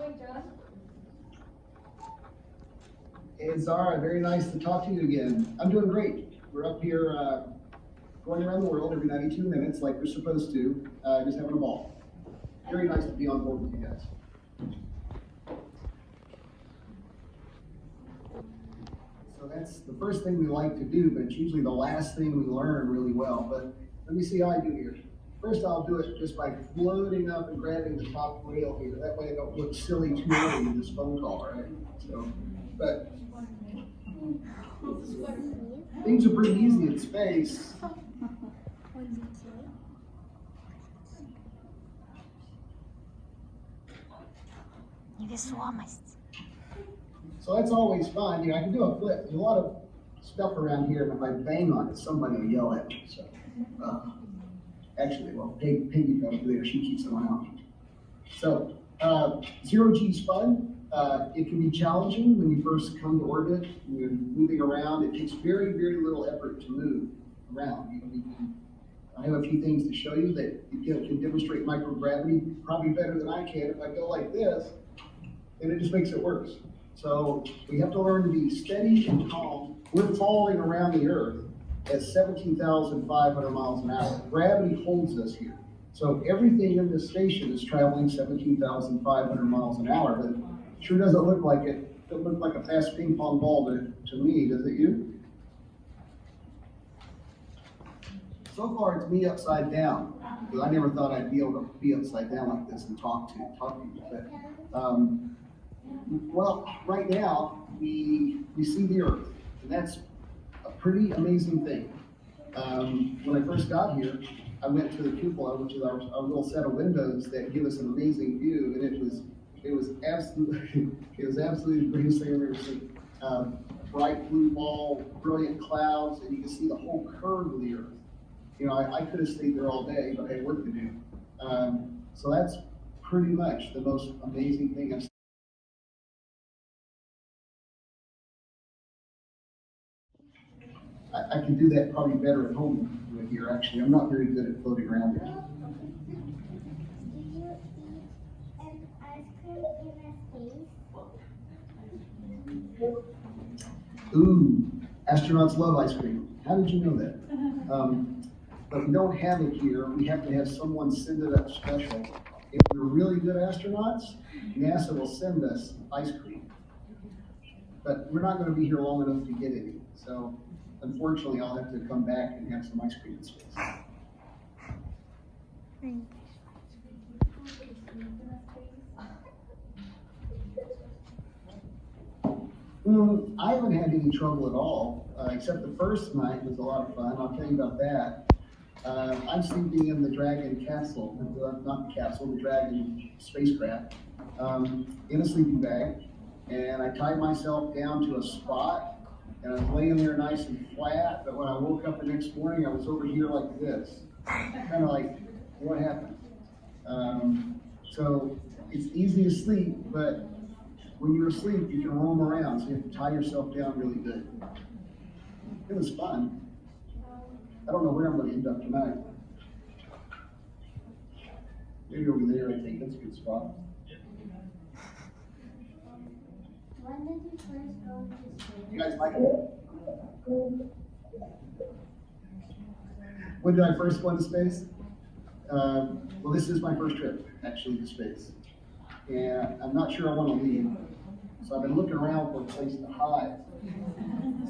going, John? Hey, Zara, very nice to talk to you again. I'm doing great. We're up here going around the world every 92 minutes like we're supposed to, just having a ball. Very nice to be on board with you guys. So that's the first thing we like to do, but it's usually the last thing we learn really well. But let me see how I do here. First, I'll do it just by floating up and grabbing the top rail here. That way I don't look silly too early in this phone call, right? So, but things are pretty easy in space. So that's always fun. You know, I can do a flip. There's a lot of stuff around here, and if I bang on it, somebody will yell at me. So, actually, well, Peggy comes there. She keeps them out. So, zero G's fun. It can be challenging when you first come to orbit. You're moving around. It takes very, very little effort to move around. I have a few things to show you that can demonstrate microgravity probably better than I can. If I go like this, then it just makes it worse. So we have to learn to be steady and calm. We're falling around the Earth at 17,500 miles an hour. Gravity holds us here. So everything in this station is traveling 17,500 miles an hour, but it sure doesn't look like it. It doesn't look like a fast ping pong ball to me, does it you? So far it's me upside down, because I never thought I'd be able to be upside down like this and talk to people. But, well, right now we see the Earth, and that's a pretty amazing thing. When I first got here, I went to the cupola, which is our little set of windows that give us an amazing view, and it was absolutely the greatest thing I've ever seen. Bright blue ball, brilliant clouds, and you can see the whole curve of the Earth. You know, I could have stayed there all day, but I had work to do. So that's pretty much the most amazing thing I've seen. I can do that probably better at home than here, actually. I'm not very good at floating around here. Do you eat an ice cream in space? Ooh, astronauts love ice cream. How did you know that? But we don't have it here. We have to have someone send it up special. If we're really good astronauts, NASA will send us ice cream. But we're not going to be here long enough to get any. So unfortunately, I'll have to come back and have some ice cream in space. I haven't had any trouble at all, except the first night was a lot of fun. I'll tell you about that. I'm sleeping in the Dragon capsule, not the capsule, the Dragon spacecraft, in a sleeping bag, and I tied myself down to a spot, and I was laying there nice and flat, but when I woke up the next morning, I was over here like this, kind of like, what happened? So it's easy to sleep, but when you're asleep, you can roam around, so you have to tie yourself down really good. It was fun. I don't know where I'm going to end up tonight. Maybe over there, I think that's a good spot. When did you first go to space? You guys like it? When did I first go into space? Well, this is my first trip, actually, to space. And I'm not sure I want to leave. So I've been looking around for a place to hide,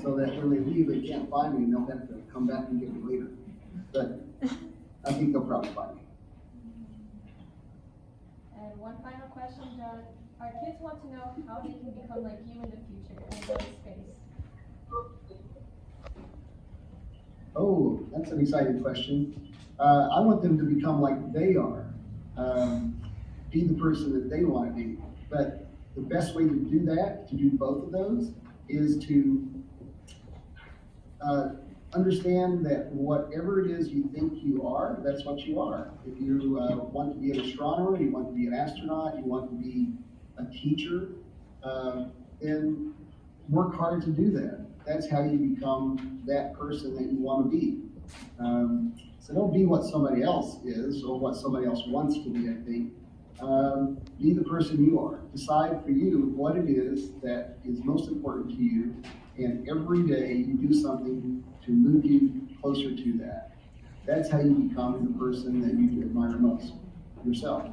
so that when they leave, they can't find me and they'll have to come back and get me later. But I think they'll probably find me. And one final question, John. Our kids want to know how they can become like you in the future and go to space. Oh, that's an exciting question. I want them to become like they are, be the person that they want to be. But the best way to do that, to do both of those, is to understand that whatever it is you think you are, that's what you are. If you want to be an astronomer, you want to be an astronaut, you want to be a teacher, then work hard to do that. That's how you become that person that you want to be. So don't be what somebody else is or what somebody else wants to be, I think. Be the person you are. Decide for you what it is that is most important to you, and every day you do something to move you closer to that. That's how you become the person that you admire most, yourself.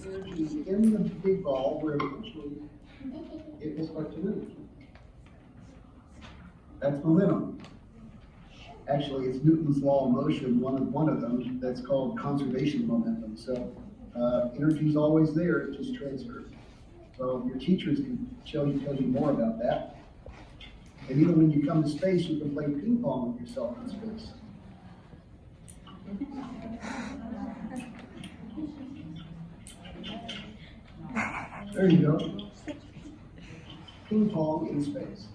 Energy in the big ball where eventually it will start to move. That's momentum. Actually, it's Newton's law of motion, one of them, that's called conservation momentum. So energy is always there, it just transfers. So your teachers can tell you more about that. And even when you come to space, you can play ping pong with yourself in space. There you go. Ping pong in space.